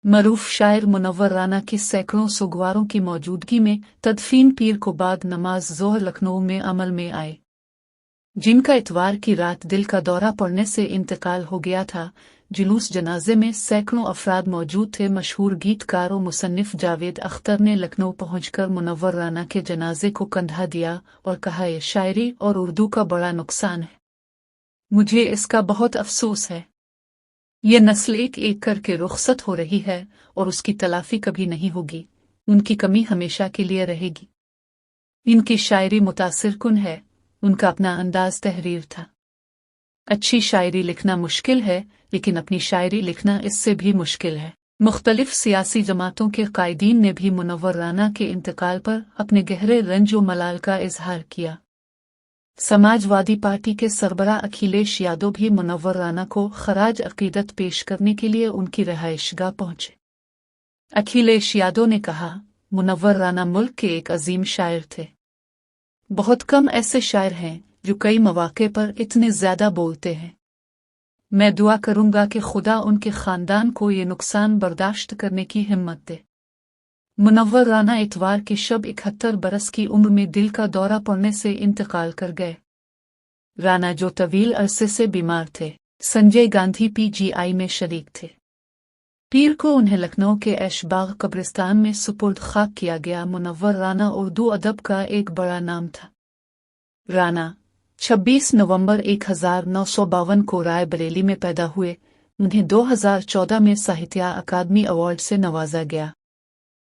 मरूफ शायर मुनव्वर राना के सैकड़ों सुगवारों की मौजूदगी में तदफीन पीर को बाद नमाज ज़ोहर लखनऊ में अमल में आए, जिनका इतवार की रात दिल का दौरा पड़ने से इंतकाल हो गया था। जुलूस जनाजे में सैकड़ों अफराद मौजूद थे। मशहूर गीतकार और मुसन्निफ जावेद अख्तर ने लखनऊ पहुंचकर मुनव्वर राना के जनाजे को कंधा दिया और कहा, ये शायरी और उर्दू का बड़ा नुकसान है, मुझे इसका बहुत अफसोस है। ये नस्ल एक एक करके रुखसत हो रही है और उसकी तलाफी कभी नहीं होगी। उनकी कमी हमेशा के लिए रहेगी। इनकी शायरी मुतासिर कुन है, उनका अपना अंदाज तहरीर था। अच्छी शायरी लिखना मुश्किल है, लेकिन अपनी शायरी लिखना इससे भी मुश्किल है। मुख्तलिफ सियासी जमातों के कायदीन ने भी मुनव्वर राना के इंतकाल पर अपने गहरे रंज व मलाल का इजहार किया। समाजवादी पार्टी के सरबराह अखिलेश यादव भी मुनव्वर राना को खराज अकीदत पेश करने के लिए उनकी रिहाइशगाह पहुंचे। अखिलेश यादव ने कहा, मुनव्वर राना मुल्क के एक अजीम शायर थे। बहुत कम ऐसे शायर हैं जो कई मौके पर इतने ज्यादा बोलते हैं। मैं दुआ करूंगा कि खुदा उनके खानदान को ये नुकसान बर्दाश्त करने की हिम्मत दे। मुनव्वर राना इतवार की शब 71 बरस की उम्र में दिल का दौरा पड़ने से इंतकाल कर गए। राना, जो तवील अरसे से बीमार थे, संजय गांधी PGI में शरीक थे। पीर को उन्हें लखनऊ के ऐशबाग कब्रिस्तान में सुपुर्द खाक किया गया। मुनव्वर राना उर्दू अदब का एक बड़ा नाम था। राना 26 नवंबर 1952 को राय बरेली में पैदा हुए। उन्हें 2014 में साहित्य अकादमी अवार्ड से नवाजा गया।